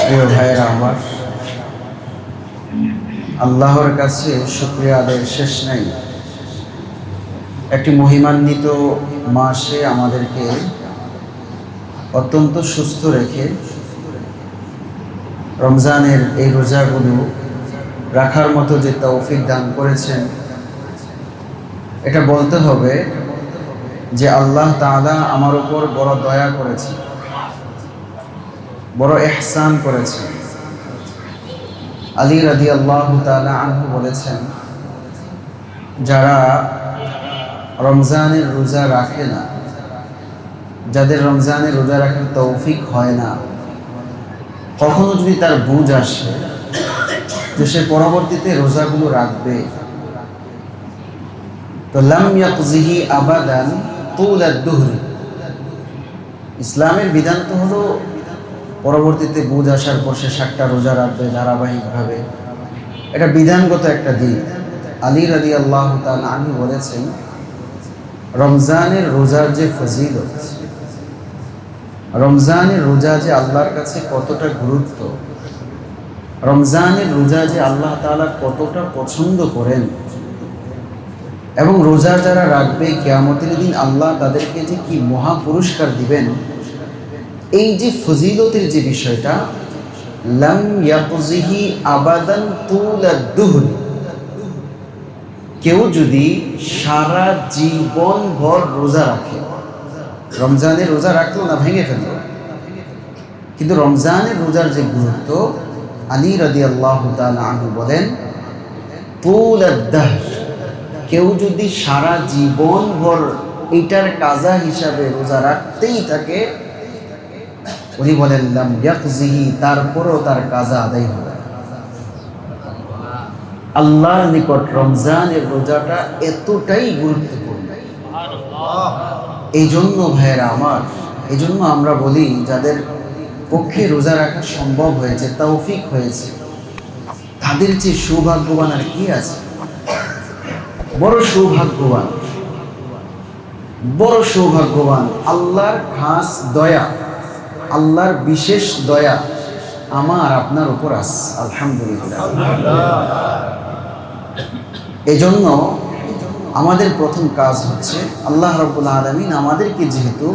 প্রিয় ভাইয়েরা আমার, আল্লাহর কাছে শুকরিয়া আদায়ের শেষ নাই। একটি মহিমান্বিত মাসে আমাদেরকে অত্যন্ত সুস্থ রেখে রমজানের এই রোজাগুলো রাখার মতো যে তৌফিক দান করেছেন, এটা বলতে হবে যে আল্লাহ তাআলা আমার উপর বড় দয়া করেছেন, বড় ইহসান করেছেন। আলী রাদিয়াল্লাহু তাআলা আনহু বলেছেন, যারা রমজানের রোজা রাখে না, যাদের রমজানের রোজা রাখার তৌফিক হয় না, কখনো যদি তার বুঝ আসে যে সে পরবর্তীতে রোজাগুলো রাখবে, তো লাম ইয়াকজিহি আবাদান তুলাদ দুহরি। ইসলামের বিধান তো হলো পরবর্তীতে বুঝ আসার পর সে 60টা রোজা রাখবে ধারাবাহিকভাবে, এটা বিধানগত একটা দিন। আলী রাদিয়াল্লাহু তাআলা আনহু বলেছেন, রমজানের রোজার যে ফজিলত, রমজানের রোজা যে আল্লাহর কাছে কতটা গুরুত্ব, রমজানের রোজা যে আল্লাহ তাআলা কতটা পছন্দ করেন, এবং রোজা যারা রাখবে কিয়ামতের দিন আল্লাহ তাদেরকে যে কি মহা পুরস্কার দিবেন, এই যে ফজিলতের যে বিষয়টা, লাম ইয়াকজিহি আবাদান তুলাদ দুহর, কেউ যদি সারা জীবন ভর রোজা রাখে, রমজানের রোজা রাখলো না, ভেঙে ফেললো, কিন্তু রমজানের রোজার যে গুরুত্ব, আলী রাদিয়াল্লাহু তাআলা আনহু বলেন, তুলাদ দাহর, কেউ যদি সারা জীবন ভর এটার কাজা হিসাবে রোজা রাখতেই থাকে, উনি বলেন লাম ইয়াকজিহি, তারপরও তার কাজা আদায় হবে। আল্লাহর নিকট রমজানের রোজাটা এতটাই গুরুত্বপূর্ণ। এই জন্য ভাইয়েরা আমার, এই জন্য আমরা বলি, যাদের পক্ষে রোজা রাখা সম্ভব হয়েছে, তৌফিক হয়েছে, তাদের যে সৌভাগ্যবান আর কি আছে। বড় সৌভাগ্যবান, বড় সৌভাগ্যবান। আল্লাহর খাস দয়া, আল্লাহর বিশেষ দয়া আমার আপনার উপর আছে, আলহামদুলিল্লাহ। এজন্য আমাদের প্রথম কাজ হচ্ছে, আল্লাহ রাব্বুল আলামিন আমাদেরকে যেহেতু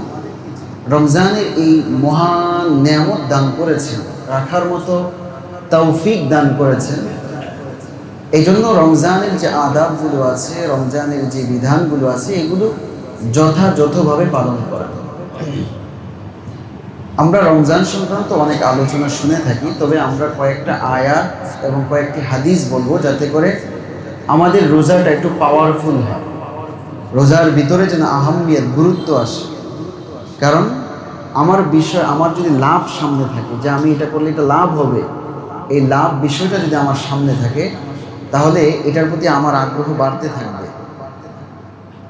রমজানের এই মহান নেয়ামত দান করেছেন, রাখার মতো তৌফিক দান করেছেন, এই জন্য রমজানের যে আদাবগুলো আছে, রমজানের যে বিধানগুলো আছে, এগুলো যথাযথভাবে পালন করা। আমরা রমজান সংক্রান্ত অনেক আলোচনা শুনে থাকি, তবে আমরা কয়েকটা আয়াত এবং কয়েকটি হাদিস বলবো, যাতে করে আমাদের রোজাটা একটু পাওয়ারফুল হয়, রোজার ভিতরে যেন আহাম্মিয়ত, গুরুত্ব আসে। কারণ আমার যদি লাভ সামনে থাকে, যে আমি এটা করলে এটা লাভ হবে, এই লাভ বিষয়টা যদি আমার সামনে থাকে, তাহলে এটার প্রতি আমার আগ্রহ বাড়তে থাকবে।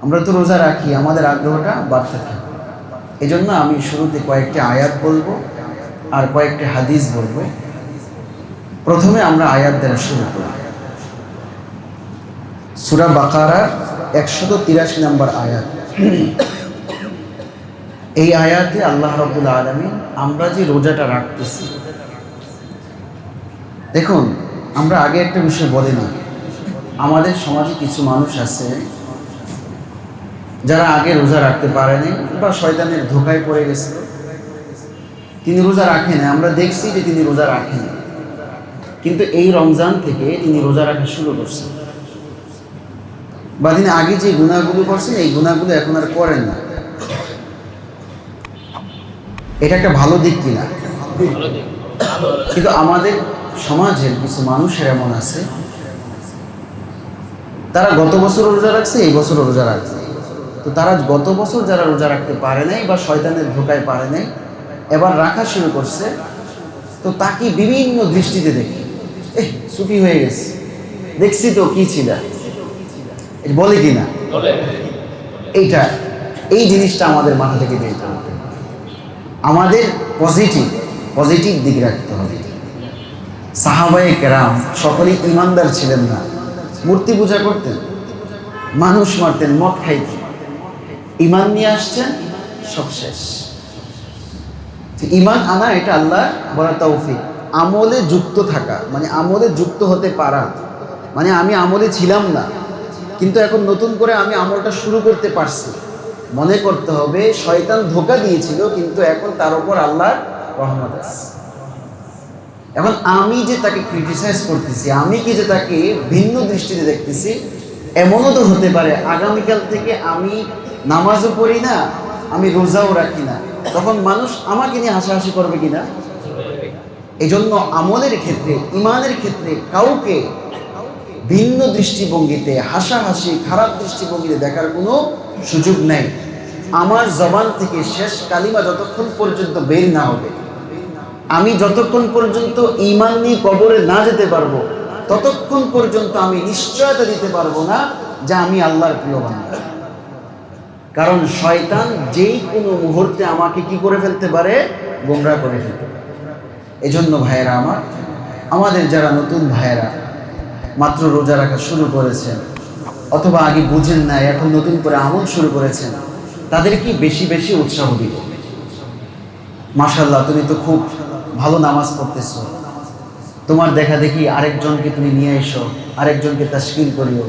আমরা তো রোজা রাখি, আমাদের আগ্রহটা বাড়তে থাকবে। এই জন্য আমি শুরুতে কয়েকটি আয়াত বলবো আর কয়েকটি হাদিস বলবো। প্রথমে আমরা আয়াত দ্বারা শুরু করি। সূরা বাকারার 183 নম্বর আয়াত। এই আয়াতে আল্লাহ রাব্বুল আলামিন আমরা যে রোজাটা রাখতেছি, দেখুন, আমরা আগে একটা বিষয় বলিনি, আমাদের সমাজে কিছু মানুষ আছে যারা আগে রোজা রাখতে পারেনি বা শয়তানের ধোঁকায় পড়ে গেছে, তিনি রোজা রাখেন। আমরা দেখছি যে তিনি রোজা রাখেন, কিন্তু এই রমজান থেকে তিনি রোজা রাখা শুরু করছেন, বা তিনি আগে যে গুনাহগুলো করছেন, এই গুনাহগুলো এখন আর করেন না। এটা একটা ভালো দিক কিনা? কিন্তু আমাদের সমাজের কিছু মানুষের এমন আছে, তারা গত বছর রোজা রাখছে, এই বছর রোজা রাখছে, তো তারা গত বছর যারা রোজা রাখতে পারে নাই বা শয়তানের ধোঁকায় পারে নাই, এবার রাখা শুরু করছে, তো তাকে বিভিন্ন দৃষ্টিতে দেখে, সুফি হয়ে গেছে, দেখছি তো কি ছিল, বলে কিনা? এই জিনিসটা আমাদের মাথা থেকে বের করতে হবে। আমাদের পজিটিভ দিক রাখতে হবে। সাহাবায়ে কেরাম সকলেই ইমানদার ছিলেন না, মূর্তি পূজা করতেন, মানুষ মারতেন, মদ খাইতেন, ইমান নিয়ে আসছেন, সব শেষ। ইমান আনা এটা আল্লাহর বড় তৌফিক। আমলে যুক্ত থাকা, মানে আমলে যুক্ত হতে পারা, মানে আমি আমলে ছিলাম না কিন্তু এখন নতুন করে আমি আমলটা শুরু করতে পারছি। মনে করতে হবে শয়তান ধোঁকা দিয়েছিল কিন্তু এখন তার উপর আল্লাহর রহমত আছে। এখন আমি যে তাকে ক্রিটিসাইজ করতেছি, আমি কি যে তাকে ভিন্ন দৃষ্টিতে দেখতেছি, এমনও তো হতে পারে আগামীকাল থেকে আমি নামাজও পড়ি না, আমি রোজাও রাখি না, তখন মানুষ আমাকে নিয়ে হাসাহাসি করবে কিনা। এই জন্য আমলের ক্ষেত্রে, ইমানের ক্ষেত্রে কাউকে ভিন্ন দৃষ্টিভঙ্গিতে, হাসাহাসি খারাপ দৃষ্টিভঙ্গিতে দেখার কোনো সুযোগ নেই। আমার জবান থেকে শেষ কালিমা যতক্ষণ পর্যন্ত বের না হবে, আমি যতক্ষণ পর্যন্ত ঈমান নিয়ে কবরে না যেতে পারবো, ততক্ষণ পর্যন্ত আমি নিশ্চয়তা দিতে পারবো না যে আমি আল্লাহর প্রিয় বান্দা। কারণ শয়তান যেই কোনো মুহূর্তে আমাকে কি করে ফেলতে পারে, গোমরাহ করে ফেলতে পারে। এজন্য ভাইয়েরা আমার, আমাদের যারা নতুন ভাইয়েরা মাত্র রোজা রাখা শুরু করেছেন অথবা আগে বুঝেন না এখন নতুন করে আমল শুরু করেছেন, তাদেরকে বেশি বেশি উৎসাহ দিব। মাশাআল্লাহ, তুমি তো খুব ভালো নামাজ পড়তেছো, তোমার দেখা দেখি আরেকজনকে তুমি নিয়ে এসো, আরেকজনকে তাশকিল করিও,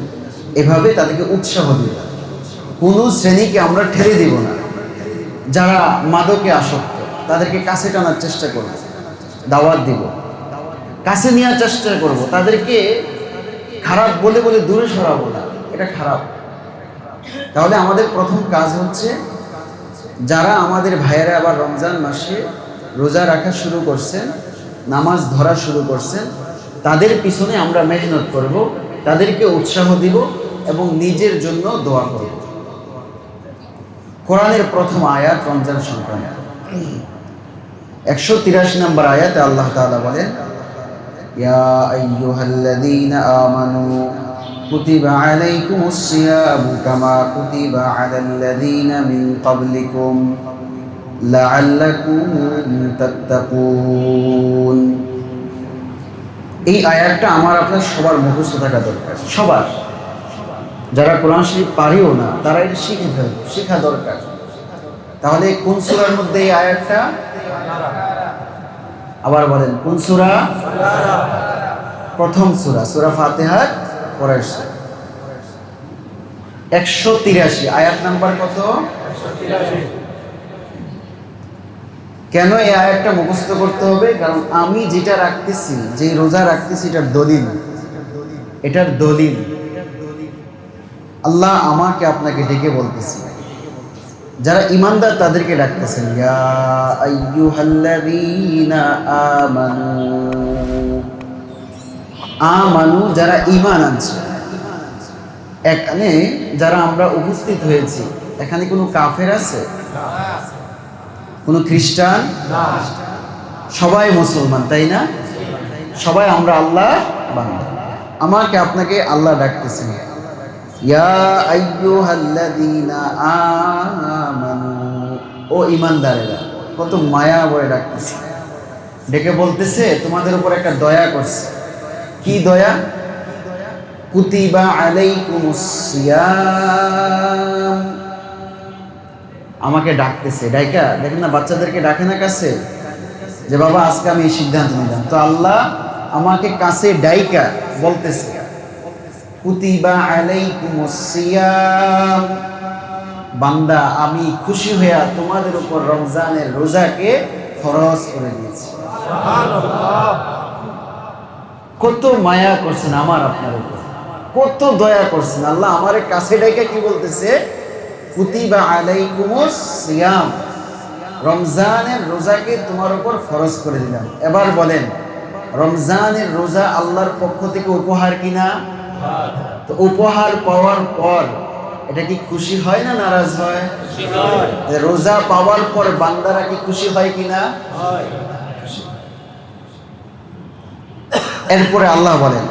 এভাবে তাদেরকে উৎসাহ দিও। কোনো শ্রেণীকে আমরা ঠেলে দিব না। যারা মাদকে আসক্ত তাদেরকে কাছে টানার চেষ্টা করব, দাওয়াত দিব, কাছে নেওয়ার চেষ্টা করব, তাদেরকে খারাপ বলে বলে দূরে সরাবো না, এটা খারাপ। তাহলে আমাদের প্রথম কাজ হচ্ছে, যারা আমাদের ভাইয়েরা আবার রমজান মাসে রোজা রাখা শুরু করছেন, নামাজ ধরা শুরু করছেন, তাদের পিছনে আমরা মেহনত করব, তাদেরকে উৎসাহ দিব এবং নিজের জন্য দোয়া করব। কোরআনের প্রথম আয়াত রমজান সংক্রান্ত 183 নম্বর আয়াতে আল্লাহ তাআলা বলেন, ইয়া আইয়ুহাল্লাযীনা আমানু কুতিবা আলাইকুমুস সিয়ামু কামা কুতিবা আলাল্লাযীনা মিন ক্বাবলিকুম লাআল্লাকুম তাত্তাকুন। এই আয়াতটা আমার আপনার সবার মুখস্থ থাকা দরকার, সবার। যারা কোরআন শরীফ পারেও না তারা এটা শিখে ফেলবে, শেখা দরকার। তাহলে কোন সূরার মধ্যে এই আয়াতটা? আবার বলেন, কোন সূরা? প্রথম সূরা, সূরা ফাতিহার পরের সূরা। 183 আয়াত নাম্বার কত? 183। কেন এই আয়াতটা মুখস্থ করতে হবে? কারণ আমি যেটা রাখতেছি, যে রোজা রাখতেছি, এটার দলিল, এটার দলিল আল্লাহ আমাকে আপনাকে ডেকে বলতেছি। যারা ইমানদার তাদেরকে ডাকতেছেন, ইয়া আইয়ুহাল্লাযীনা আমানু। আমানু যারা ঈমান আনছে। এখানে যারা আমরা উপস্থিত হয়েছি, এখানে কোনো কাফের আছে? কোনো খ্রিস্টান? সবাই মুসলমান, তাই না? সবাই আমরা আল্লাহ বান্দা। আমাকে আপনাকে আল্লাহ ডাকতেছেন, ইয়া আইয়ুহাল্লাযীনা আমানু, ও ঈমানদারেরা। কত মায়া বলে ডাকতেছে, ডেকে বলতেছে তোমাদের উপর একটা দয়া করছে। কি দয়া? কুতিবা আলাইকুমুস সিয়াম। আমাকে ডাকতেছে, ডাইকা দেখেন না, বাচ্চাদেরকে ডাকে না কাছে, যে বাবা আজকে আমি এই সিদ্ধান্ত নিলাম। তো আল্লাহ আমাকে কাছে ডাইকা বলতেছে, কুতিবা আলাইকুমুস সিয়াম, বান্দা আমি খুশি হইয়া তোমাদের উপর রমজানের রোজাকে ফরজ করে দিয়েছি। সুবহানাল্লাহ। কত মায়া করছেন আমার আপনার উপর, কত দয়া করছেন আল্লাহ। আমারে কাছে ডাইকা কি বলতেছে? কুতিবা আলাইকুমুস সিয়াম, রমজানের রোজাকে তোমার উপর ফরজ করে দিলাম। এবার বলেন, রমজানের রোজা আল্লাহর পক্ষ থেকে উপহার কিনা? তো উপহার পাওয়ার পর এটা কি খুশি হয় না নারাজ হয়? রোজা পাওয়ার পর বান্দারা কি খুশি হয় কিনা? এরপরে আল্লাহ বলেন,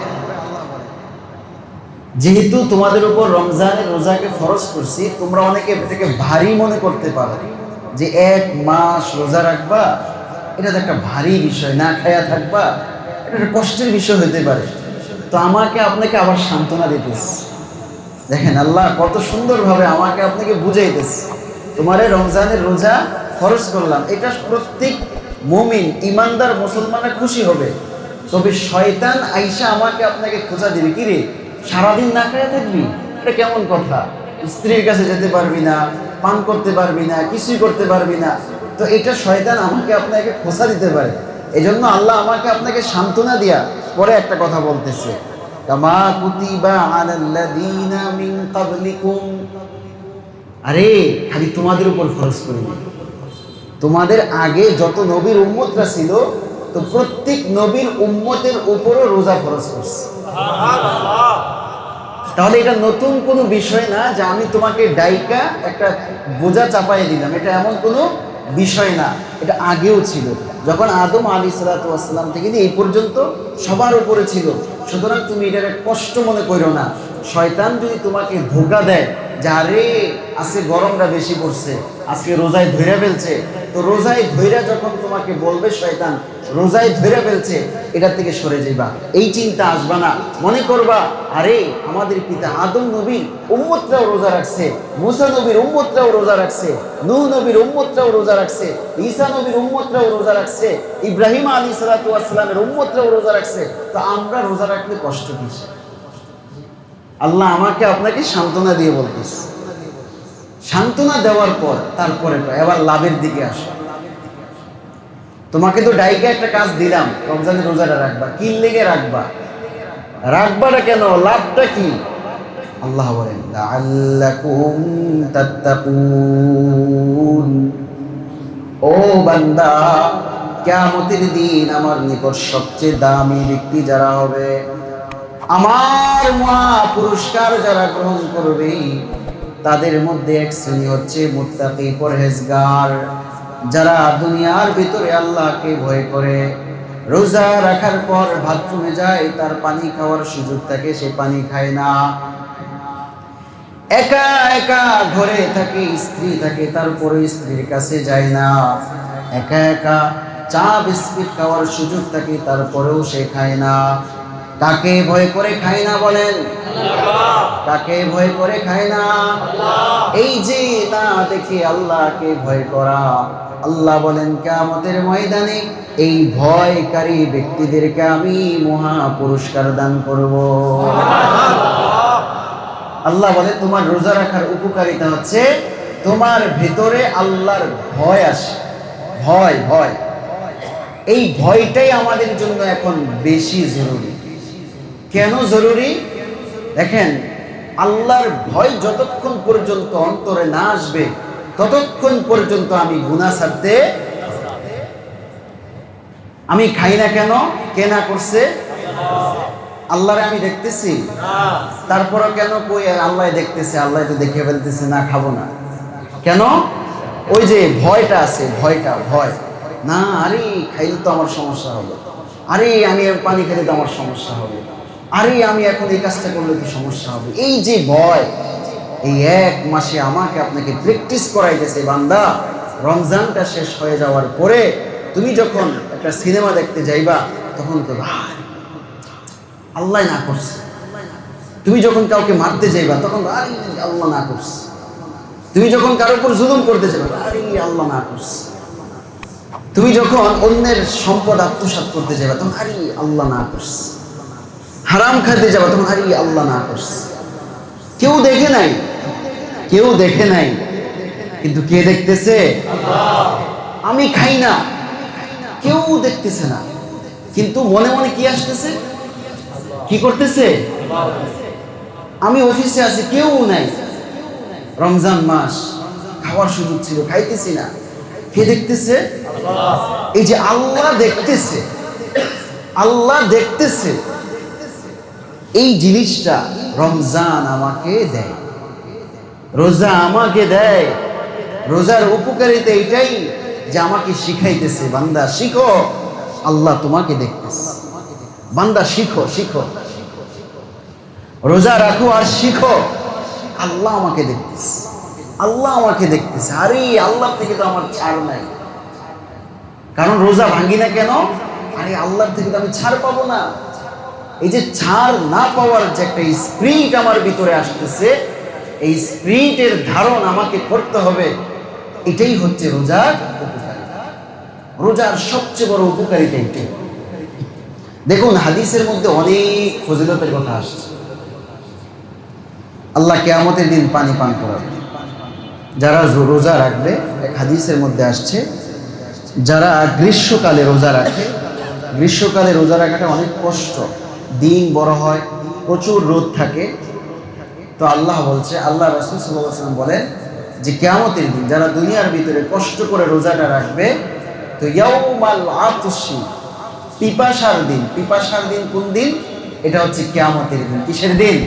যেহেতু তোমাদের উপর রমজানের রোজাকে ফরজ করছি, তোমরা অনেকে এটাকে ভারী মনে করতে পারো, যে 1 মাস রোজা রাখবা, এটা তো একটা ভারী বিষয়, না খায়া থাকবা, এটা একটা কষ্টের বিষয় হতে পারে। তো আমাকে আপনাকে আবার সান্ত্বনা দিতেছে। দেখেন আল্লাহ কত সুন্দরভাবে আমাকে আপনাকে বুঝাইতেছে, তোমারে রমজানের রোজা ফরজ করলাম, এটা প্রত্যেক মুমিন ইমানদার মুসলমানরা খুশি হবে। তবে শয়তান আইসা আমাকে আপনাকে খোঁজা দিবে, কি রে সারাদিন না খেয়ে থাকবি, এটা কেমন কথা, স্ত্রীর কাছে যেতে পারবি না, পান করতে পারবি না, কিছুই করতে পারবি না। তো এটা শয়তান আমাকে আপনাকে খোঁজা দিতে পারে। এজন্য আল্লাহ আমাকে আপনাকে সান্ত্বনা দিয়া পরে একটা কথা বলতেছে, কামা কুতিবা আলাল্লাযীনা মিন ক্বাবলিকুম, আরে খালি তোমাদের উপর ফরজ করিনি, তোমাদের আগে যত নবীর উম্মতরা ছিল তো প্রত্যেক নবীর উম্মতের উপরও রোজা ফরজ করছে। তাহলে এটা নতুন কোনো বিষয় না যে আমি তোমাকে ডাইকা একটা বোঝা চাপাই দিলাম, এটা এমন কোনো বিষয় না, এটা আগেও ছিল। যখন আদম আলাইহিসসালাতু ওয়াসসালাম থেকে এই পর্যন্ত সবার উপরে ছিল। সুতরাং তুমি এটার কষ্ট মনে করো না। শয়তান যদি তোমাকে ধোঁকা দেয় যে আরে আজকে গরমটা বেশি পড়ছে, আজকে রোজায় ধইরা ফেলছে, তো রোজায় ধইরা যখন তোমাকে বলবে শয়তান রোজায় ধইরা ফেলছে, এটার থেকে সরে যাইবা, এই চিন্তা আসবা না। মনে করবা আরে আমাদের পিতা আদম নবীর উম্মতরাও রোজা রাখছে, মুসা নবীর উম্মতরাও রোজা রাখছে, নূহ নবীর উম্মতরাও রোজা রাখছে, ঈসা নবীর উম্মতরাও রোজা রাখছে, ইব্রাহিম আলাইহিসসালাতু ওয়াসসালামের উম্মতরাও রোজা রাখছে, তো আমরা রোজা রাখলে কষ্ট কিসে? আল্লাহ আমাকে আপনাকে সান্ত্বনা দিয়ে বলতেছে। সান্ত্বনা দেওয়ার পর তারপরে এবার লাভের দিকে আসো। তোমাকে তো ডাইকে একটা কাজ দিলাম, রমজানের রোজাটা রাখবা, কি লেগে রাখবা, রাখবাটা কেন, লাভটা কি? আল্লাহ বলেন লাআল্লাকুম তাত্তাকুন, ও বান্দা কিয়ামতের দিন আমার নিকট সবচেয়ে দামি ব্যক্তি যারা হবে, আমার মহা পুরস্কার যারা গ্রহণ করবে, তাদের মধ্যে এক শ্রেণী হচ্ছে মুত্তাকি, পরহেজগার, যারা দুনিয়ার ভিতরে আল্লাহকে ভয় করে। রোজা রাখার পর বাথরুমে যায়, তার পানি খাওয়ার সুযোগ থাকে, সে পানি খায় না। একা একা ঘরে থাকে, স্ত্রী থাকে, তারপরে স্ত্রীর কাছে যায় না। একা একা চা বিস্কিট খাওয়ার সুযোগ থাকে, তারপরেও সে খায় না। কাকে ভয় করে খায় না বলেন? কাকে ভয় করে খায় না? এই যে না দেখে আল্লাহকে ভয় করা, আল্লাহ বলেন কিয়ামতের ময়দানে এই ভয়কারী ব্যক্তিদেরকে আমি মহা পুরস্কার দান করব। আল্লাহ বলে তোমার রোজা রাখার উপকারিতা হচ্ছে তোমার ভেতরে আল্লাহর ভয় আসে। ভয় ভয় এই ভয়টাই আমাদের জন্য এখন বেশি জরুরি। কেন জরুরি? দেখেন, আল্লাহর ভয় যতক্ষণ পর্যন্ত অন্তরে না আসবে ততক্ষণ পর্যন্ত আমি গুনাহ ছাড়তে, আমি খাই না কেন? কে না করছে? আল্লাহরে আমি দেখতেছি, তারপরও কেন কই আল্লাহ দেখতেছে, আল্লাহ তো দেখে ফেলতেছে, না খাবো না কেন? ওই যে ভয়টা আছে, ভয় না, আরে খাইলে তো আমার সমস্যা হবে, আরে আমি পানি খেলে তো আমার সমস্যা হবে, আরে আমি এখন এই কাজটা করলে তো সমস্যা হবে। এই যে ভয়, এই এক মাসে আমাকে আপনাকে প্র্যাকটিস করাইতেছে বান্দা। রমজানটা শেষ হয়ে যাওয়ার পরে তুমি যখন একটা সিনেমা দেখতে যাইবা তখন তো আল্লাহ না করছে। তুমি যখন কাউকে মারতে যাইবা তখন আরে আল্লাহ না করছে। তুমি যখন কারোর উপর জুলুম করতে যাবে, আরে আল্লাহ না করছে। তুমি যখন অন্যের সম্পদ আত্মসাৎ করতে যাবে তখন আরে আল্লাহ না করছে। হারাম খাইতে যাবে তখন আরে আল্লাহ না করছে। কেউ দেখে নাই, কেউ দেখে নাই, কিন্তু কে দেখতেছে? আমি খাই না, কেউ দেখতেছে না, কিন্তু মনে মনে কি আসতেছে, কি করতেছে? আমি অফিসে আছি, কেউ নাই, রমজান মাস, খাওয়ার সুযোগ ছিল, খাইতেছি না, কে দেখতেছে? এই যে আল্লাহ দেখতেছে, আল্লাহ দেখতেছে, এই জিনিসটা রমজান আমাকে দেয়, রোজা আমাকে দেয়। রোজার উপকারিতা এটাই যে আমাকে শিখাইতেছে, বান্দা শিখো, আল্লাহ তোমাকে দেখতেছে। বান্দা শিখো, শিখো, রোজা রাখো আর শিখো, আল্লাহ আমাকে দেখতেছে, আল্লাহ আমাকে দেখতেছে। আরে আল্লাহ থেকে তো আমার ছাড় নাই, কারণ রোজা ভাঙি না কেন? আরে আল্লাহর থেকে তো আমি ছাড় পাবো না। এই যে ছাড় না পাওয়ার যে একটা স্পিরিট আমার ভিতরে আসতেছে, এই স্পিরিটের ধারণ আমাকে করতে হবে, এটাই হচ্ছে রোজার উপকারিতা। রোজার সবচেয়ে বড় উপকারিতা এটাই। দেখুন হাদিসের মধ্যে অনেক ফজিলতের কথা আসছে। আল্লাহ কিয়ামতের দিন পানি পান করাবে যারা রোজা রাখবে। এক হাদিসের মধ্যে আসছে যারা গ্রীষ্মকালে রোজা রাখে, গ্রীষ্মকালে রোজা রাখাটা অনেক কষ্ট, দিন বড় হয়, প্রচুর রোদ থাকে। তো আল্লাহ বলছে, আল্লাহ রাসূল সাল্লাল্লাহু আলাইহি ওয়াসাল্লাম বলেন যে কিয়ামতের দিন যারা দুনিয়ার ভিতরে কষ্ট করে রোজাটা রাখবে, তো ইয়াউমাল আতশি, পিপাসার দিন। পিপাসার দিন কোন দিন? এটা হচ্ছে কিয়ামতের দিন। কিসের দিন?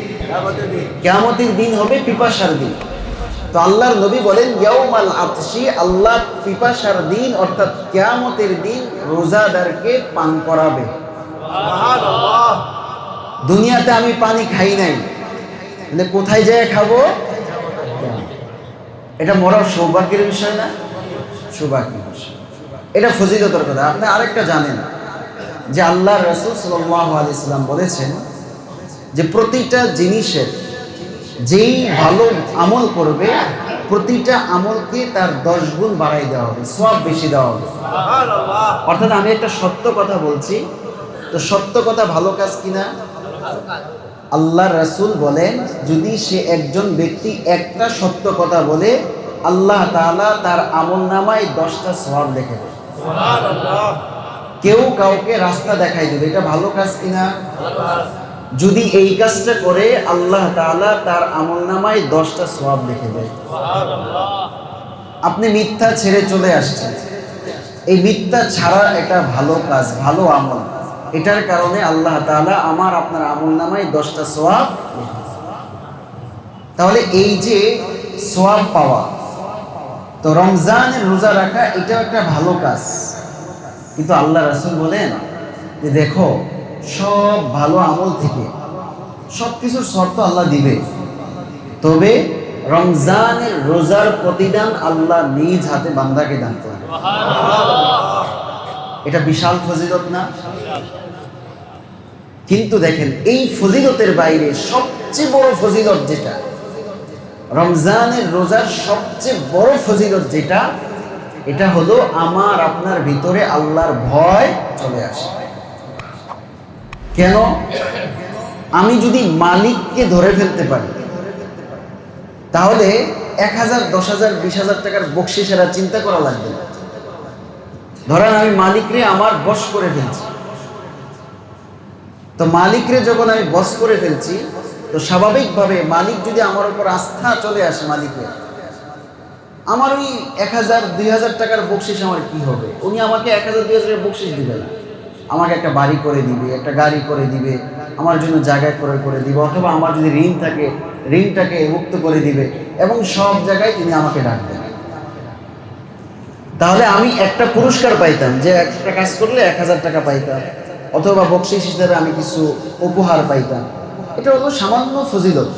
কিয়ামতের দিন হবে পিপাসার দিন। তো আল্লাহর নবী বলেন ইয়াউমাল আতশি, আল্লাহ পিপাসার দিন অর্থাৎ কিয়ামতের দিন রোজাদারকে পান করাবে। সুবহানাল্লাহ। দুনিয়াতে আমি পানি খাই নাই, তাহলে কোথায় যেয়ে খাবো? এটা মরার সৌভাগ্যের বিষয় না? সৌভাগ্যের বিষয়। এটা ফজিলতের কথা। আপনি আরেকটা জানেন যে আল্লাহর রাসূল সাল্লাল্লাহু আলাইহি সাল্লাম বলেছেন যে প্রতিটা জিনিসের যেই ভালো আমল করবে, প্রতিটা আমলকে তার 10 গুণ বাড়াই দেওয়া হবে, সওয়াব বেশি দেওয়া হবে। সুবহানাল্লাহ। অর্থাৎ আমি একটা সত্য কথা বলছি, তো সত্য কথা ভালো কাজ কিনা? আল্লাহর রাসূল বলেন যদি সে একজন ব্যক্তি একটা সত্য কথা বলে, আল্লাহ তাআলা তার আমলনামায় 10টা সওয়াব লিখে দেবে। সুবহানাল্লাহ। কেউ কাউকে রাস্তা দেখাই দেবে, এটা ভালো কাজ কিনা? যদি এই কাজটা করে আল্লাহ তাআলা তার আমলনামায় 10টা সওয়াব লিখে দেয়। আপনি মিথ্যা ছেড়ে চলে আসছেন, এই মিথ্যা ছাড়া এটা ভালো কাজ, ভালো আমল, এটার কারণে আল্লাহ তাআলা আমার আপনার আমলনামায় 10টা সওয়াব। তাহলে এই যে সওয়াব পাওয়া, তো রমজানের রোজা রাখা এটাও একটা ভালো কাজ। কিন্তু আল্লাহ রাসূল বলেন যে দেখো সব ভালো আমল থেকে সব কিছুর শর্ত আল্লাহ দিবে, তবে রমজানের রোজার প্রতিদান আল্লাহ নিজ হাতে বান্দাকে দান করে। এটা বিশাল ফজিলত না? কিন্তু দেখেন এই ফজিলতের বাইরে সবচেয়ে বড় ফজিলত যেটা, রমজানের রোজার সবচেয়ে বড় ফজিলত যেটা, এটা হলো আমার আপনার ভিতরে আল্লাহর ভয় চলে আসে। কেন? আমি যদি মালিককে ধরে ফেলতে পারি, তাহলে 1000, 10,000, 20,000 টাকার বকশিসের আর চিন্তা করা লাগবে না। ধরেন আমি মালিকরে আমার বশ করে ফেলছি, তো মালিকরে যখন আমি বশ করে ফেলছি, তো স্বাভাবিকভাবে মালিক যদি আমার উপর আস্থা চলে আসে, মালিকের আমার ওই 1000, 2000 টাকার বকশিস আমার কি হবে? উনি আমাকে 1000, 2000 টাকার বকশিস দিবে না, আমাকে একটা বাড়ি করে দিবে, একটা গাড়ি করে দিবে, আমার জন্য জায়গা করে দিবে, অথবা আমার যদি ঋণ থাকে ঋণটাকে মুক্ত করে দিবে, এবং সব জায়গায় তিনি আমাকে ডাকবেন। তাহলে আমি একটা পুরস্কার পাইতাম, যে একটা কাজ করলে 1000 টাকা পাইতাম, অথবা বকশিস হিসেবে আমি কিছু উপহার পাইতাম। এটা হলো সামান্য ফজিলত।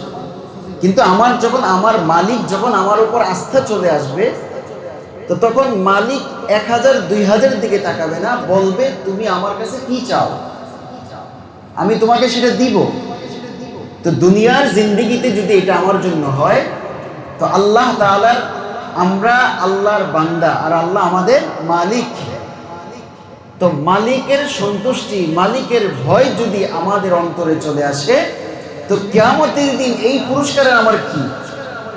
কিন্তু আমার মালিক যখন আমার উপর আস্থা চলে আসবে, তো তখন মালিক 1000, 2000 দিকে তাকাবে না, বলবে তুমি আমার কাছে কি চাও, আমি তোমাকে সেটা দিব। তো দুনিয়ার জিন্দেগিতে যদি এটা আমার জন্য হয়, তো আল্লাহ তাআলার, আমরা আল্লাহর বান্দা আর আল্লাহ আমাদের মালিক। তো মালিকের সন্তুষ্টি, মালিকের ভয় যদি আমাদের অন্তরে চলে আসে, তো কিয়ামতের দিন এই পুরস্কারের আমার কি?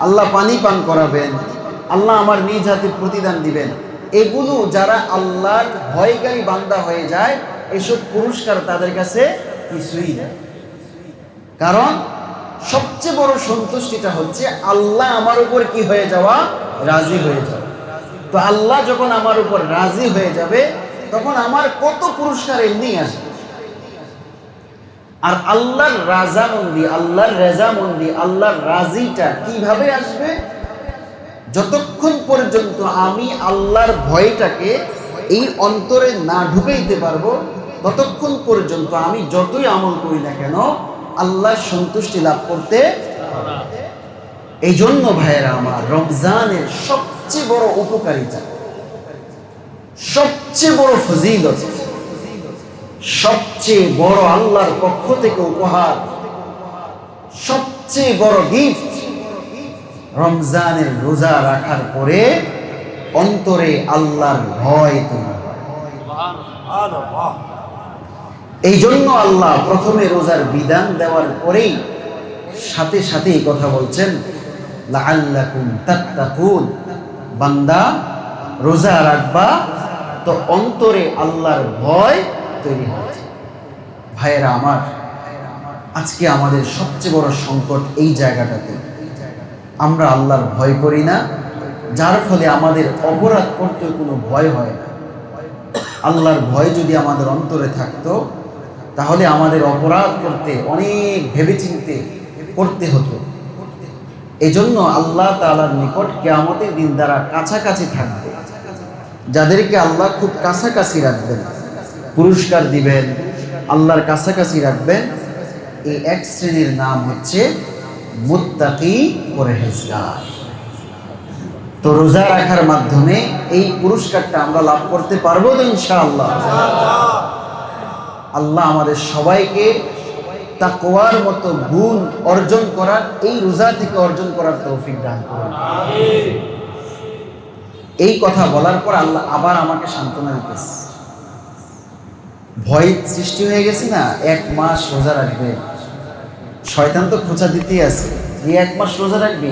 আল্লাহ পানি পান করাবেন, আল্লাহ আমার নিজ হাতে প্রতিদান দিবেন। এগুলো যারা আল্লাহর ভয়কারী বান্দা হয়ে যায়, এসব পুরস্কার তাদের কাছে কিছুই না। কারণ সবচেয়ে বড় সন্তুষ্টিটা হচ্ছে আল্লাহ আমার উপর কি হয়ে যাওয়া? রাজি হয়ে যাওয়া। তো আল্লাহ যখন আমার উপর রাজি হয়ে যাবে, তখন আমার কত পুরস্কার এমনি আসবে। আর আল্লাহর রাজামন্দি, আল্লাহর রেজামন্দি, আল্লাহর রাজিটা কিভাবে আসবে? যতক্ষণ পর্যন্ত আমি আল্লাহর ভয়টাকে এই অন্তরে না ঢুকাইতে পারবো, ততক্ষণ পর্যন্ত আমি যতই আমল করি না কেন আল্লাহর সন্তুষ্টি লাভ করতে। এই জন্য ভাইয়েরা আমার, রমজানের সবচেয়ে বড় উপকারিতা, সবচেয়ে বড় ফজিলত, সবচেয়ে বড় আল্লাহর পক্ষ থেকে উপহার, সবচেয়ে বড় গিফট, রমজানের রোজা রাখার পরে অন্তরে আল্লাহর ভয় তৈরি হয়। এই জন্য আল্লাহ প্রথমে রোজার বিধান দেওয়ার পরেই সাথে সাথে এই কথা বলছেন, লাআল্লাকুম তাত্তাকুন, বান্দা রোজা রাখবা তো অন্তরে আল্লাহর ভয় তৈরি হচ্ছে। ভাইয়েরা আমার, আজকে আমাদের সবচেয়ে বড় সংকট এই জায়গাটাতে, আমরা আল্লাহর ভয় করি না, যার ফলে আমাদের অপরাধ করতে কোনো ভয় হয় না। আল্লাহর ভয় যদি আমাদের অন্তরে থাকতো তাহলে আমাদের অপরাধ করতে অনেক ভেবেচিন্তে করতে হতো। এজন্য আল্লাহ তাআলার নিকট কিয়ামতের দিন দ্বারা কাছাকাছি থাকবে, যাদেরকে আল্লাহ খুব কাছাকাছি রাখবেন, পুরস্কার দিবেন, আল্লাহর কাছাকাছি রাখবেন, এই এক শ্রেণীর নাম হচ্ছে মুত্তাকি পরহেজগার। তো রোজা রাখার মাধ্যমে এই পুরস্কারটা আমরা লাভ করতে পারবো তো ইনশাআল্লাহ। আল্লাহ আমাদের সবাইকে তাকওয়ার মতো গুণ অর্জন করার, এই রোজা থেকে অর্জন করার তৌফিক দান করুন। এই কথা বলার পর আল্লাহ আবার আমাকে সান্ত্বনা দিতেছে। ভয় সৃষ্টি হয়ে গেছে না, 1 মাস রোজা রাখবে, শয়তান তো খোঁচা দিতেই আছে, এই 1 মাস রোজা রাখবি।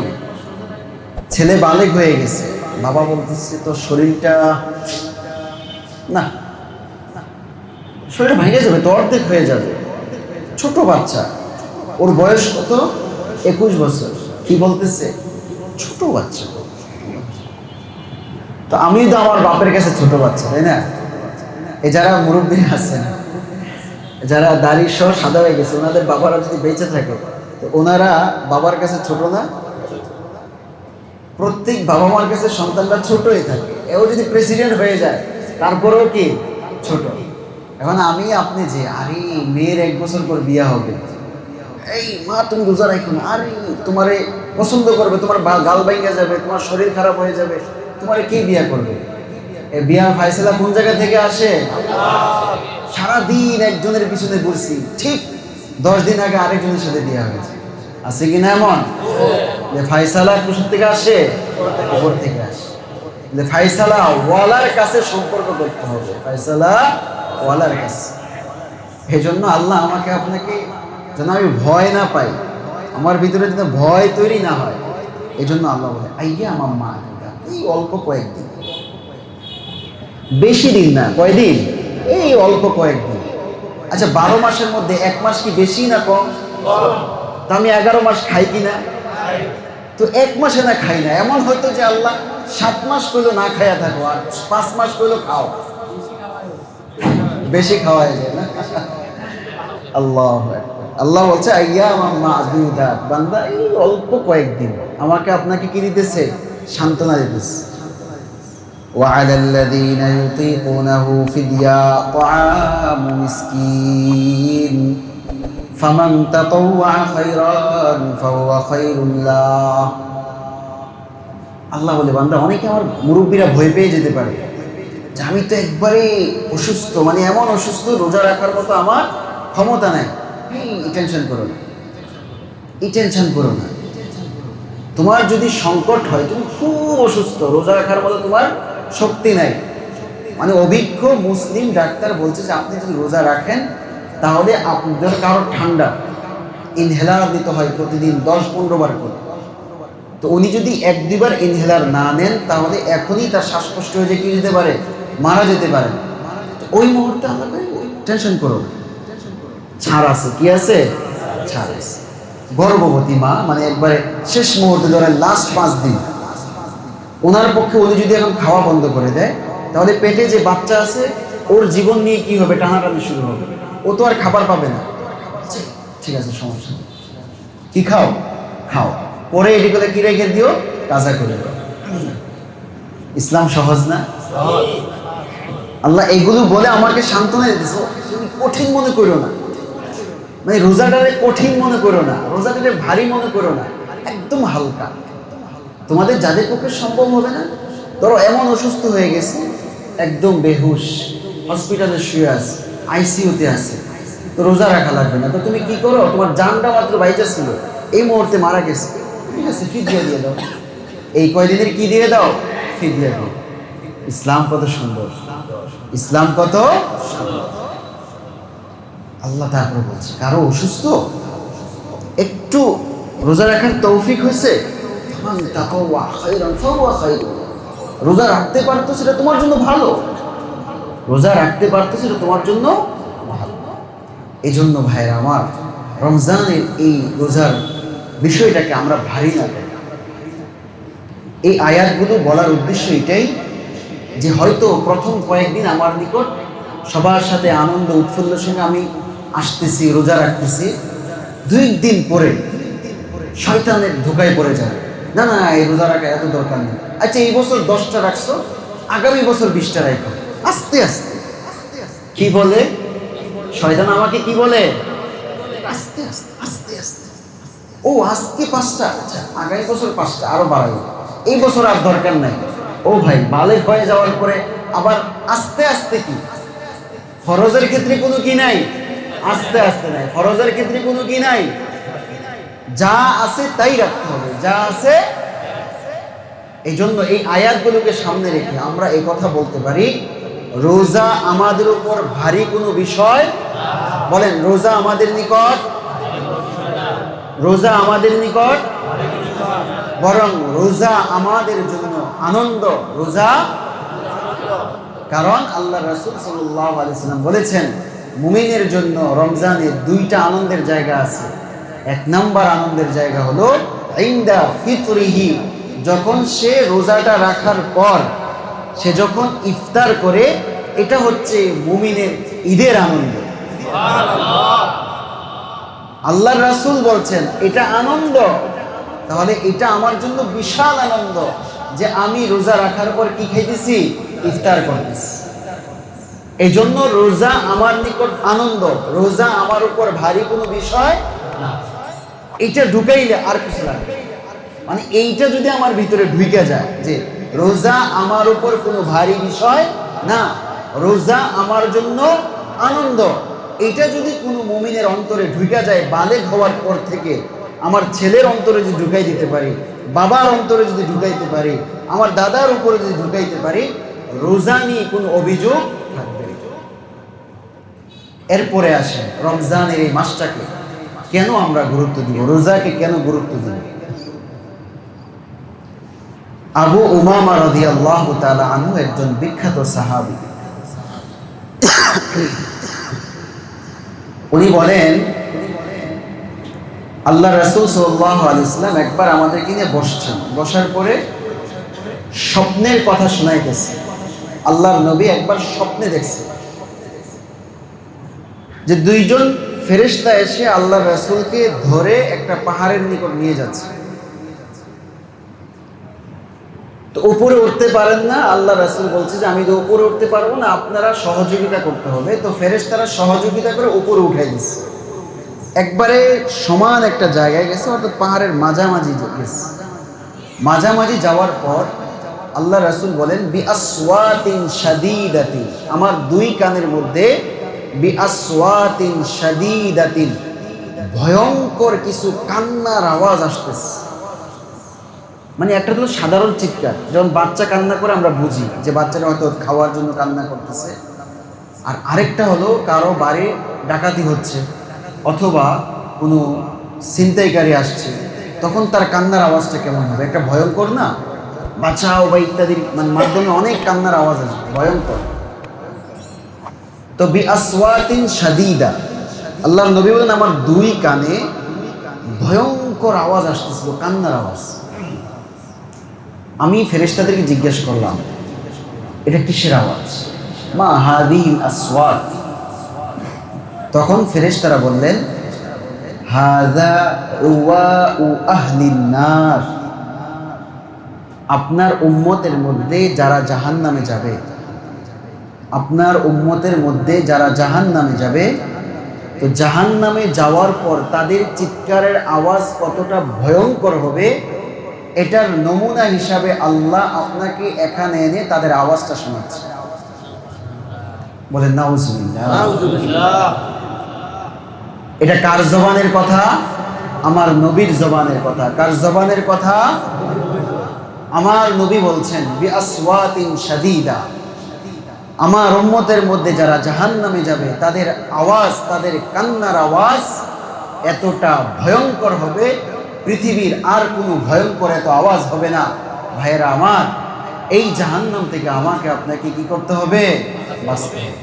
ছেলে বালেগ হয়ে গেছে, বাবা বলতেছে তোর শরীরটা না, শরীর ভেঙে যাবে, তো অর্ধেক হয়ে যাবে। ছোট বাচ্চা, ওর বয়স কত? 21 বছর। কি বলতেছে? ছোট বাচ্চা। তো আমি তো আমার বাপের কাছে ছোট বাচ্চা, তাই না? এই যারা মুরব্বী আছেন, যারা দাড়ি সহ সাদা হয়ে গেছে, ওনাদের বাবারা যদি বেঁচে থাকে তো ওনারা বাবার কাছে ছোট না? প্রত্যেক বাবা মার কাছে সন্তানরা ছোটই থাকে। এও যদি প্রেসিডেন্ট হয়ে যায় তারপরেও কি ছোট। এখন আমি আপনি যে, আরে মেয়ের 1 বছর পর বিয়া হবে, এই মা তুমি রোজা রাখো না, আরে তোমারে পছন্দ করবে, তোমার গাল ভাঙা যাবে, তোমার শরীর খারাপ হয়ে যাবে, তোমারে কে বিয়া করবে? এই বিয়ার ফায়সালা কোন জায়গা থেকে আসে? সারাদিন একজনের পিছনে ঘুরছি, ঠিক 10 দিন আগে আরেকজনের সাথে বিয়া হয়েছে। আছে কি না এমন? যে ফায়সালা কোথা থেকে আসে? উপর থেকে আসে। যে ফায়সালা ওয়ালার কাছে সম্পর্ক করতে হবে, ফায়সালা ওয়ালার কাছে। এই জন্য আল্লাহ আমাকে আপনাকে যেন আমি ভয় না পাই, আমার ভিতরে যেন ভয় তৈরি না হয়, এই জন্য আল্লাহ বলে আইয়া আমার মা, এই অল্প কয়েকদিন, বেশি দিন না, কয়দিন? এই অল্প কয়েকদিন। আচ্ছা 12 মাসের মধ্যে 1 মাস কি বেশি না কম? তা আমি 11 মাস খাই কিনা? তো 1 মাসে না খাই না, এমন হয়তো যে আল্লাহ 7 মাস কইলো না খাইয়া থাকো, আর 5 মাস কইলো খাও, বেশি খাওয়াই যায় না। আল্লাহু আকবার। আল্লাহ বলছে আইয়ামান মা'দুদাত, বান্দা এই অল্প কয়েকদিন আমাকে আপনাকে কি দিতেছে? সান্ত্বনা দিতেছে। وعلى الذين يطيقونه فدية طعام مسكين فمن تطوع خيرا فهو خير له। আল্লাহ বলে বান্দা, অনেকে আমার মুরব্বীরা ভয় পেয়ে যেতে পারে যে আমি তো একবারে অসুস্থ, মানে এমন অসুস্থ রোজা রাখার মতো আমার ক্ষমতা নাই। এই টেনশন করো না, এই টেনশন করো না। তোমার যদি সংকট হয়, তুমি খুব অসুস্থ, রোজা রাখার মতো তোমার শক্তি নাই, মানে অভিজ্ঞ মুসলিম ডাক্তার বলছে যে আপনি যদি রোজা রাখেন তাহলে আপনাদের কারো ঠান্ডা ইনহেলার দিতে হয় প্রতিদিন 10-15 বার করে। তো উনি যদি 1-2 বার ইনহেলার না নেন তাহলে এখনই তার শ্বাসকষ্ট হয়ে যে কি যেতে পারে, মারা যেতে পারে। ওই মুহূর্তে আমরা টেনশন করো না, ছাড় আছে। কি আছে? ছাড় আছে। গর্ভবতী মা, মানে একবারে শেষ মুহূর্তে ধরেন লাস্ট 5 দিন, ওনার পক্ষে উনি যদি এখন খাওয়া বন্ধ করে দেয় তাহলে পেটে যে বাচ্চা আছে ওর জীবন নিয়ে কি হবে? টানাটানি শুরু হবে, ও তো আর খাবার পাবে না। ঠিক আছে, সমস্যা নেই, কি খাও খাও, পরে এটি করে কি রেখে দিও, কাজা করে দাও। ইসলাম সহজ না? আল্লাহ এগুলো বলে আমাকে সান্ত্বনা দিতেছে, তুমি কঠিন মনে করো না, মানে রোজাটারে কঠিন মনে করো না, রোজাটারে ভারী মনে করো না, একদম হালকা। তোমাদের যাদের পক্ষে সম্ভব হবে না, ধরো এমন অসুস্থ হয়ে গেছে, একদম বেহুশ, হসপিটালে শুয়ে আছে, আইসিইউতে আছে, তো রোজা রাখা লাগবে না। তো তুমি কি করো? তোমার জানটা মাত্র বাইচা ছিল, এই মুহূর্তে মারা গেছে, ঠিক আছে, ফিদিয়া দিয়ে দাও। এই কয়দিনের কি দিয়ে দাও? ফিদিয়া দাও। ইসলাম কত সুন্দর, ইসলাম কত সুন্দর। আল্লাহ তারপরে বলছে কারো অসুস্থ, একটু রোজা রাখার তৌফিক হয়েছে, রোজা রাখতে পারতো সেটা তোমার জন্য ভালো, রোজা রাখতে পারতো সেটা তোমার জন্য ভালো। এই জন্য ভাইয়েরা আমার, রমজানের এই রোজার বিষয়টাকে আমরা ভারী না করি। এই আয়াতগুলো বলার উদ্দেশ্য এটাই যে হয়তো প্রথম কয়েকদিন আমার নিকট সবার সাথে আনন্দ উৎফুল্লের সঙ্গে আমি আসতেছি, রোজা রাখতেছি, 2 দিন পরে শয়তানের ধোকায় পড়ে যায়, না না এই রোজা রাখা এত দরকার নেই, আচ্ছা এই বছর 10টা রাখছো, আগামী বছর 20টা রাখো। আস্তে আস্তে কি বলে শয়তান আমাকে, কি বলে আস্তে আস্তে আস্তে আস্তে, ও আজকে 5টা, আচ্ছা আগামী বছর 5টা আরো বাড়াবো, এই বছর আর দরকার নাই। ও ভাই, বালেগ হয়ে যাওয়ার পরে আবার আস্তে আস্তে কি, ফরজের ক্ষেত্রে কোনো কি নাই, আস্তে আস্তে নাই, ফরজের ক্ষেত্রে কোনো কি নাই, যা আছে তাই রাখতে হবে, যা আছে। এই জন্য এই আয়াতগুলোকে সামনে রেখে আমরা এই কথা বলতে পারি, রোজা আমাদের উপর ভারী কোনো বিষয়, বলেন রোজা আমাদের নিকট, রোজা আমাদের নিকট, বরং রোজা আমাদের জন্য আনন্দ, রোজা। কারণ আল্লাহ রাসূল সাল্লাল্লাহু আলাইহি ওয়াসাল্লাম বলেছেন, মুমিনের জন্য রমজানের 2টা আনন্দের জায়গা আছে। 1 নম্বর আনন্দের জায়গা হলো ইনদা ফিতরিহি, যখন সে রোজাটা রাখার পর সে যখন ইফতার করে, এটা হচ্ছে মুমিনের ঈদের আনন্দ। আল্লাহর রাসূল বলছেন এটা আনন্দ, তাহলে এটা আমার জন্য বিশাল আনন্দ যে আমি রোজা রাখার পর কি খাইতেছি, ইফতার করতেছি। এই জন্য রোজা আমার নিকট আনন্দ, রোজা আমার উপর ভারী কোনো বিষয় না। এইটা ঢুকাইলে আর কিছু লাগবে, মানে এইটা যদি আমার ভিতরে ঢুকে যায় যে রোজা আমার উপর কোনো ভারী বিষয় না, রোজা আমার জন্য আনন্দ, এইটা যদি কোনো মুমিনের অন্তরে ঢুকে যায়, বালেগ হওয়ার পর থেকে আমার ছেলের অন্তরে যদি ঢুকাই দিতে পারি, বাবার অন্তরে যদি ঢুকাইতে পারি, আমার দাদার উপরে যদি ঢুকাইতে পারি, রোজা নিয়ে কোনো অভিযোগ থাকবে। এরপরে আসেন রমজানের এই মাসটাকে কেন আমরা গুরুত্ব দিব, রোজাকে কেন গুরুত্ব দিব। আবু উমামা রাদিয়াল্লাহু তাআলা আনহু একজন বিখ্যাত সাহাবী। উনি বলেন, আল্লাহ রাসূল সাল্লাল্লাহু আলাইহি ওয়াসাল্লাম একবার আমাদেরকে নিয়ে বসছেন, বসার পরে স্বপ্নের কথা শোনাইতেছে। আল্লাহর নবী একবার স্বপ্নে দেখছে যে 2 জন ফেরেশতা এসে আল্লাহ রাসূলকে ধরে একটা পাহাড়ের নিকট নিয়ে যাচ্ছে। তো উপরে উঠতে পারেন না, আল্লাহ রাসূল বলছে যে আমি তো উপরে উঠতে পারবো না, আপনারা সহযোগিতা করতে হবে। তো ফেরেশতারা সহযোগিতা করে উপরে উঠাই দিচ্ছে। একবারে সমান একটা জায়গায় গেছে, অর্থাৎ পাহাড়ের মাঝামাঝি গেছে। মাঝামাঝি যাওয়ার পর আল্লাহ রাসূল বলেন, বিআসওয়াতিন শাদীদাতিন, আমার 2 কানের মধ্যে বিআসওয়াতিন শাদীদাতিন, ভয়ঙ্কর কিছু কান্নার আওয়াজ আসতেছে। মানে একটা তো সাধারণ চিৎকার, যেমন বাচ্চা কান্না করে আমরা বুঝি যে বাচ্চারা হয়তো খাওয়ার জন্য কান্না করতেছে, আর আরেকটা হলো কারো বাড়ি ডাকাতি হচ্ছে অথবা কোনো ছিনতাইকারী আসছে, তখন তার কান্নার আওয়াজটা কেমন হবে, একটা ভয়ঙ্কর না, বাঁচাও বা ইত্যাদির মাধ্যমে অনেক কান্নার আওয়াজ আসবে, ভয়ঙ্কর। তো বিআসওয়াতিন শাদীদা, আল্লাহর নবী বলেন আমার 2 কানে ভয়ঙ্কর আওয়াজ আসতেছিল, কান্নার আওয়াজ। আমি ফেরেশতাদেরকে জিজ্ঞেস করলাম এটা কিসের আওয়াজ, মা হাদিহিল আসওয়াত। তখন ফেরেশতারা বললেন, হাযা উওয়াউ আহলিন নার, আপনার উম্মতের মধ্যে যারা জাহান্নামে যাবে, আপনার উম্মতের মধ্যে যারা জাহান্নামে যাবে, তো জাহান্নামে যাওয়ার পর তাদের চিৎকারের আওয়াজ কতটা ভয়ঙ্কর হবে, এটার নমুনা হিসাবে আল্লাহ আপনাকে এখানে এনে তাদের আওয়াজটা শোনাচ্ছে। বলেন নাউজুবিল্লাহ। এটা কার জবানের কথা? আমার নবীর জবানের কথা। কার জবানের কথা? আমার নবী বলছেন বিআসওয়াতিন শাদীদা, আমার উম্মতের মধ্যে যারা জাহান্নামে যাবে তাদের আওয়াজ, তাদের কান্নার আওয়াজ এতটা ভয়ঙ্কর হবে, পৃথিবীর আর কোনো ভয়ঙ্কর এত আওয়াজ হবে না। ভাইয়েরা আমার, এই জাহান্নাম থেকে আমাকে আপনাকে কি করতে হবে? বাঁচতে হবে।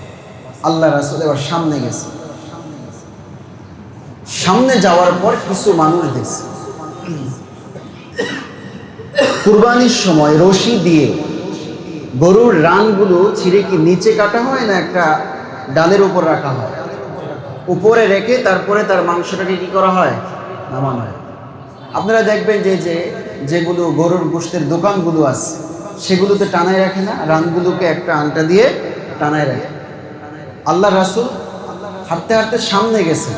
আল্লাহ রাসূল এবার সামনে গেছে। সামনে যাওয়ার পর কিছু মানুষ দেখছে কুরবানির সময় রশি দিয়ে গরুর রানগুলো ছিঁড়ে কি নিচে কাটা হয় না একটা ডালের উপর রাখা হয়, উপরে রেখে তারপরে তার মাংসটাকে কি করা হয়? নামানো হয়। আপনারা দেখবেন যেগুলো গরুর গোশতের দোকানগুলো আছে সেগুলোতে টানায় রাখে না, রানগুলোকে একটা আংটা দিয়ে টানায় রাখে। আল্লাহ রাসূল হাঁটতে হাঁটতে সামনে গেছে,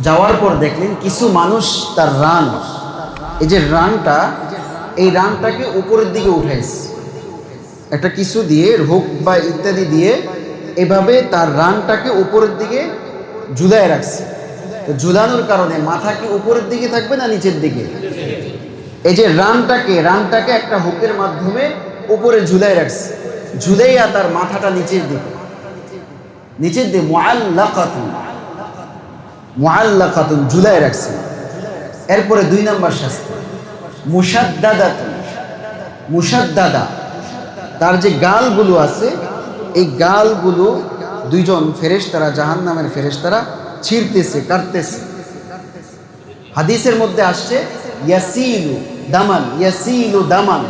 যাওয়ার পর দেখলেন কিছু মানুষ তার রান, এই যে রানটা, এই রানটাকে উপরের দিকে উঠাইছে, একটা কিছু দিয়ে হুক বা ইত্যাদি দিয়ে এভাবে তার রানটাকে উপরের দিকে ঝুলায় রাখছে। তো ঝুলানোর কারণে মাথা কি উপরের দিকে থাকবে না নিচের দিকে? এই যে রানটাকে একটা হুকের মাধ্যমে উপরে ঝুলায় রাখছে, ঝুলাইয়া তার মাথাটা নিচের দিকে মুআল্লাকাতুন ঝুলায় রাখছে। এরপরে 2 নম্বর শাস্তি মুশাদ্দাদা, তার যে গালগুলো আছে এই গালগুলো দুইজন ফেরেশতারা, জাহান্নামের ফেরেশতারা ছিঁড়তেছে, কাটতেছে। হাদিসের মধ্যে আসছে ইয়াসিলু দামান,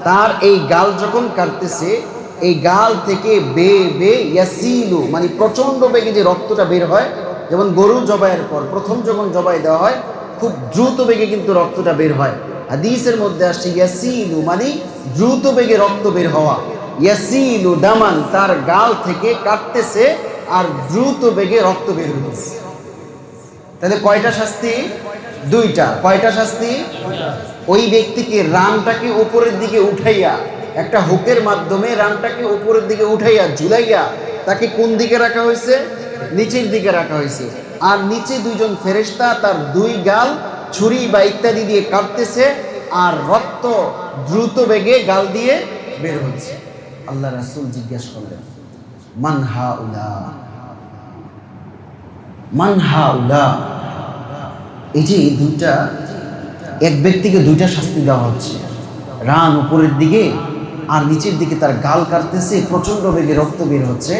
তার এই গাল যখন কাটতেছে এই গাল থেকে বে ইয়াসিলু মানে প্রচন্ড বেগে যে রক্তটা বের হয়, যেমন গরু জবাইয়ের পর প্রথম যখন জবাই দেওয়া হয় খুব দ্রুত বেগে কিন্তু রক্তটা বের হয়। হাদিসের মধ্যে আসছে ইয়াসিলু মানে দ্রুত বেগে রক্ত বের হওয়া, ইয়াসিলু দামান, তার গাল থেকে কাটতেছে আর দ্রুত বেগে রক্ত বের হচ্ছে। তাহলে কয়টা শাস্তি? 2টা। কয়টা শাস্তি? ওই ব্যক্তিকে রানটাকে উপরের দিকে উঠাইয়া, একটা হুকের মাধ্যমে রানটাকে উপরের দিকে উঠাইয়া ঝুলাইয়া তাকে কোন দিকে রাখা হয়েছে? নিচের দিকে রাখা হয়েছে। আর নিচে 2জন ফেরেশতা তার 2 গাল ছুরি বা ইত্যাদি দিয়ে কাটতেছে আর রক্ত দ্রুত বেগে গাল দিয়ে বের হচ্ছে। আল্লাহ রাসূল জিজ্ঞেস করলেন মান হাউলা, এই যে দুইটা, এক ব্যক্তিকে 2টা শাস্তি দেওয়া হচ্ছে, রান উপরের দিকে আর নিচের দিকে তার গাল কাটতেছে, প্রচন্ড বেগে রক্ত বের হচ্ছে।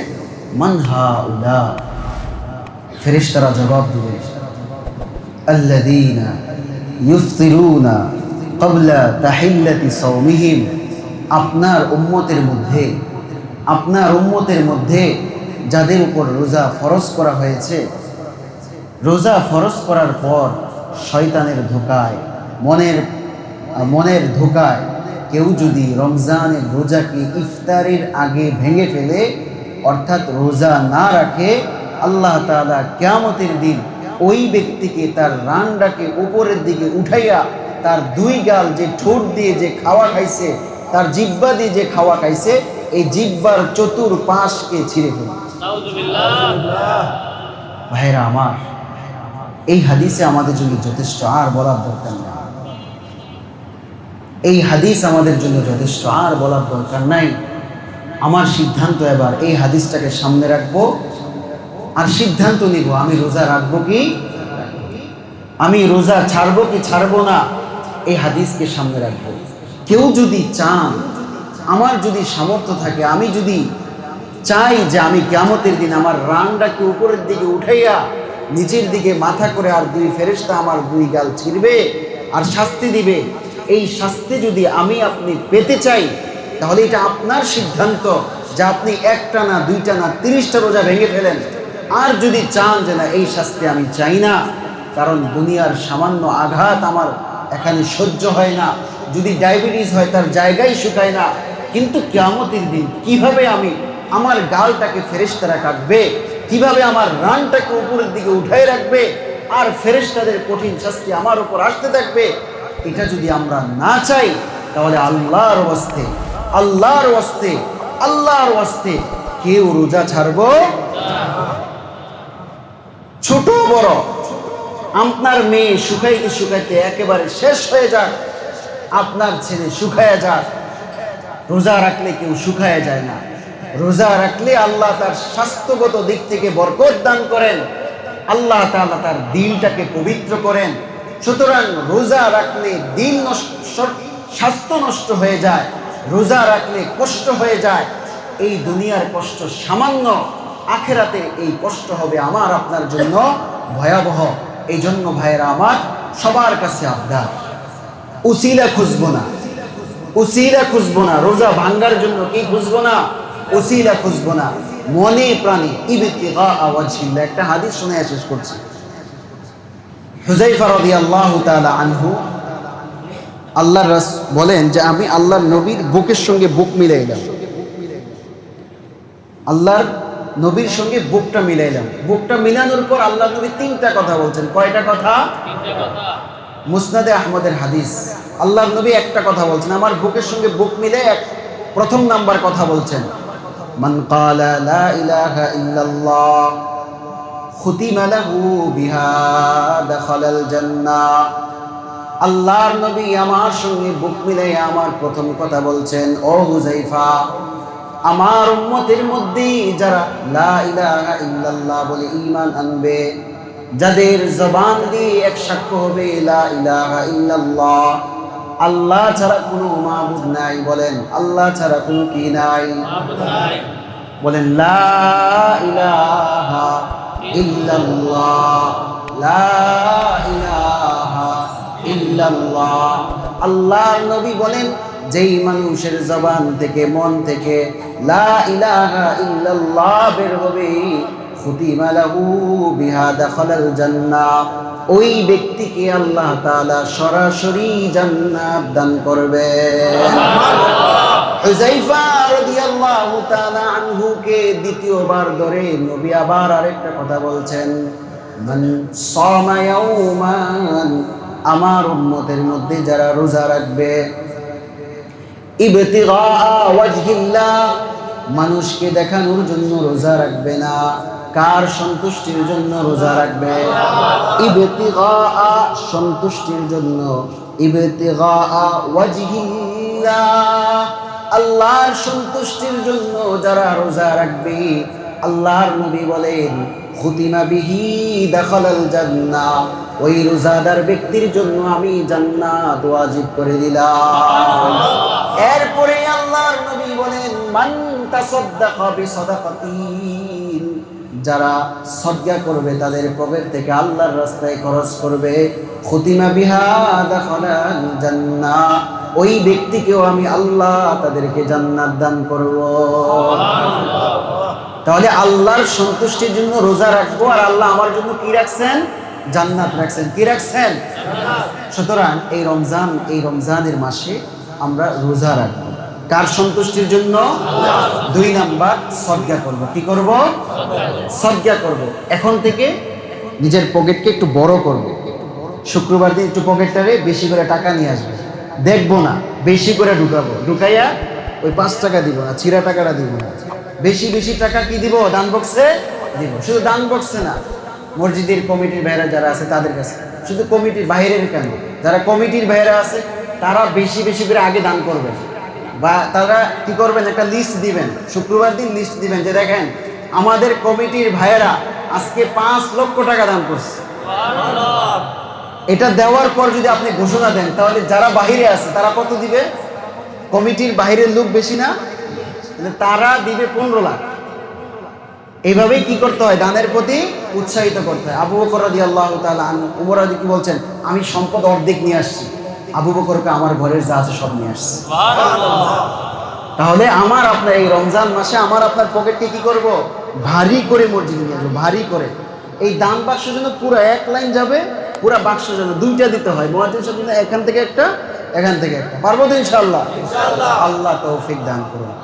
মান হাউলা, ফেরেশতারা জবাব দিবে আল্লাযীনা ইফতিরুনা ক্বাবলা তাহিল্লাতি সাওমিহিম, আপনার উম্মতের মধ্যে যাদের উপর রোজা ফরজ করা হয়েছে, রোজা ফরজ করার পর শয়তানের ধোকায়, মনের ধোকায় কেউ যদি রমজানের রোজাকে ইফতারের আগে ভেঙে ফেলে, অর্থাৎ রোজা না রাখে, আল্লাহ তাআলা কিয়ামতের দিন ওই ব্যক্তিকে তার রানটাকে উপরের দিকে উঠাইয়া তার 2 গাল যে ঠোঁট দিয়ে যে খাওয়া খাইছে, তার জিহ্বা দিয়ে যে খাওয়া খাইছে, এই জিহ্বার চতুর্পাশকে ছিঁড়ে ফেলে। ভাইরা আমার, এই হাদিসে আমাদের জন্য যথেষ্ট, আর বলার দরকার নাই। এই হাদিস আমাদের জন্য যথেষ্ট, আর বলার দরকার নাই। আমার সিদ্ধান্ত এবার এই হাদিসটাকে সামনে রাখবো আর সিদ্ধান্ত নিব আমি রোজা রাখবো কি, আমি রোজা ছাড়বো কি ছাড়বো না, এই হাদিসকে সামনে রাখবো। কেউ যদি চান, আমার যদি সামর্থ্য থাকে, আমি যদি চাই যে আমি কিয়ামতের দিন আমার রানটাকে উপরের দিকে উঠাইয়া নিচের দিকে মাথা করে আর 2 ফেরেশতা আমার 2 গাল ছিঁড়বে আর শাস্তি দিবে, এই শাস্তি যদি আমি আপনি পেতে চাই তাহলে এটা আপনার সিদ্ধান্ত যে আপনি 1টা না 2টা না 30টা রোজা ভেঙে ফেলেন। আর যদি চান যে না এই শাস্তি আমি চাই না, কারণ দুনিয়ার সামান্য আঘাত আমার এখানে সহ্য হয় না, যদি ডায়াবেটিস হয় তার জায়গায় শুকায় না, কিন্তু কিয়ামতের দিন কিভাবে আমি আমার গালটাকে ফেরেশতারা কাটবে, কিভাবে আমার রানটাকে উপরের দিকে উঠায় রাখবে আর ফেরেশতাদের কঠিন শাস্তি আমার উপর আসতে থাকবে, এটা যদি আমরা না চাই তাহলে আল্লাহর ওয়াস্তে কেউ রোজা ছাড়বো। ছোট বড়, আপনার মেয়ে শুকাইতে শুকাইতে একেবারে শেষ হয়ে যাক, আপনার ছেলে শুকায়া যাক। রোজা রাখলে কেউ শুকায়া যায় না। রোজা রাখলে আল্লাহ তার স্বাস্থ্যগত দিক থেকে বরকত দান করেন, আল্লাহ তাআলা তার দিলটাকে পবিত্র করেন। সুতরাং রোজা রাখলে দিল স্বাস্থ্য নষ্ট হয়ে যায়, রোজা রাখলে কষ্ট হয়ে যায়। এই দুনিয়ার কষ্ট সামান্য, আখেরাতের এই কষ্ট হবে আমার আপনার জন্য ভয়াবহ। এই জন্য ভাইয়েরা আমার, সবার কাছে আবদার, উসিলা খুঁজবো না, উসিলা খুঁজবো না। রোজা ভাঙ্গার জন্য কি খুঁজবো না? উসিলা খুঁজবো না। মনে প্রাণে ইবতিগা ওয়াজহিল্লাহ। একটা হাদিস শুনে শেষ করছি। হুযায়ফা রাদিয়াল্লাহু তাআলা আনহু আল্লাহর রাসূল বলেন যে আমি আল্লাহর নবীর বুকের সঙ্গে বুক মিলাইলাম, আল্লাহর নবীর সঙ্গে বুকটা মিলাইলাম। বুকটা মিলানোর পর আল্লাহর নবী তিনটা কথা বলছেন। কয়টা কথা? তিনটা কথা। মুসনাদে আহমদের হাদিস। আল্লাহর নবী একটা কথা বলছেন, আমার বুকের সঙ্গে বুক মিলে প্রথম নাম্বার কথা বলছেন, মান ক্বালা লা ইলাহা ইল্লাল্লাহ খুতিমা লাহু বিহা দাখালাল জান্নাহ। আল্লাহর নবী আমার সঙ্গে বুক মিলাই আমার প্রথম কথা বলছেন, ও হুযায়ফা, আমার উম্মতের মধ্যে যারা লা ইলাহা ইল্লাল্লাহ বলে ঈমান আনবে, যাদের জবান দিয়ে এক সাক্ষ্য হবে লা ইলাহা ইল্লাল্লাহ, আল্লাহ ছাড়া কোনো মাবুদ নাই, বলেন আল্লাহ ছাড়া কোনো কি নাই, মাবুদ নাই, বলেন লা ইলাহা ইল্লাল্লাহ, লা ইলাহা ইল্লাল্লাহ। আল্লাহর নবী বলেন, যেই মানুষের জবান থেকে মন থেকে লা ইলাহা ইল্লাল্লাহ বের হবে, খুতিমা লাহু বিহা দাখালাল জান্নাহ, ওই ব্যক্তিকে আল্লাহ তাআলা সরাসরি জান্নাত দান করবে। হুযায়ফা রাদিয়াল্লাহু তাআলা আনহুকে দ্বিতীয়বার ধরে নবী আবার আরেকটা কথা বলছেন, মান সামা ইয়াওমান, আমার উম্মতের মধ্যে যারা রোজা রাখবে, ইবতিগা ওয়াজহিল্লাহ, মানুষকে দেখানোর জন্য রোজা রাখবে না, কার সন্তুষ্টির জন্য রোজা রাখবে? ইবতিগা, সন্তুষ্টির জন্য, ইবতিগা ওয়াজহিল্লাহ, আল্লাহর সন্তুষ্টির জন্য যারা রোজা রাখবে, আল্লাহর নবী বলেন খুতিমা বিহি দাখালাল জান্নাহ, ওই রোজাদার ব্যক্তির জন্য আমি জান্নাত ওয়াজিব করে দিলাম। এরপরে আল্লাহর নবী বলেন মান তাসাদদাকা বিসাদাকাতিন, যারা সদকা করবে, তাদের পকেট থেকে আল্লাহর রাস্তায় খরচ করবে, খুতিমা বিহা দাখালাল জান্নাহ, ওই ব্যক্তিকেও আমি আল্লাহ তাদেরকে জান্নাত দান করব। তাহলে আল্লাহর সন্তুষ্টির জন্য রোজা রাখবো, আর আল্লাহ আমার জন্য কি রাখছেন? জান্নাত রাখছেন। কি রাখছেন? সুতরাং এই রমজানের মাসে আমরা রোজা রাখবো কার সন্তুষ্টির জন্য? দুই নাম্বার, সদকা করব। কি করব? সদকা করব। এখন থেকে নিজের পকেটকে একটু বড় করব। শুক্রবার দিন একটু পকেটটারে বেশি করে টাকা নিয়ে আসবে, দেখবো না, বেশি করে ঢুকাবো, ঢুকাইয়া ওই 5 টাকা দিব না, ছিঁড়া টাকাটা দিব না, বেশি বেশি টাকা কি দিব? দান বক্সে দিব। শুধু দান বক্সে না, মসজিদের কমিটির ভাইরা যারা আছে তাদের কাছে, শুধু কমিটির বাইরের কেন, যারা কমিটির ভাইরা আছে তারা বেশি বেশি করে আগে দান করবেন, বা তারা কি করবেন? একটা লিস্ট দিবেন, শুক্রবার দিন লিস্ট দিবেন যে দেখেন আমাদের কমিটির ভাইয়েরা আজকে 5 লক্ষ টাকা দান করছে। এটা দেওয়ার পর যদি আপনি ঘোষণা দেন, তাহলে যারা বাহিরে আছে তারা কত দিবে? কমিটির বাহিরের লোক বেশি না, তারা দিবে 15 লাখ। এইভাবেই কি করতে হয়? দানের প্রতি উৎসাহিত করতে হয়। আবু বকর রাদিয়াল্লাহু তাআলা আনহু, উমর রাদি কি বলছেন? আমি সম্পদ অর্ধেক নিয়ে আসছি, আবু বকরকে আমার ঘরের যা আছে সব নিয়ে আসছি। তাহলে আমার আপনার এই রমজান মাসে আমার আপনার পকেটকে কি করব? ভারী করে মসজিদে নিয়ে আসবো, ভারী করে। এই দান বাক্সের জন্য পুরো এক লাইন যাবে, পুরো বাক্সের জন্য 2টা দিতে হয়। মুয়াজ্জিন সাহেব এখান থেকে একটা, এখান থেকে একটা। পারবো তো ইনশাআল্লাহ? আল্লাহ তৌফিক দান করুন।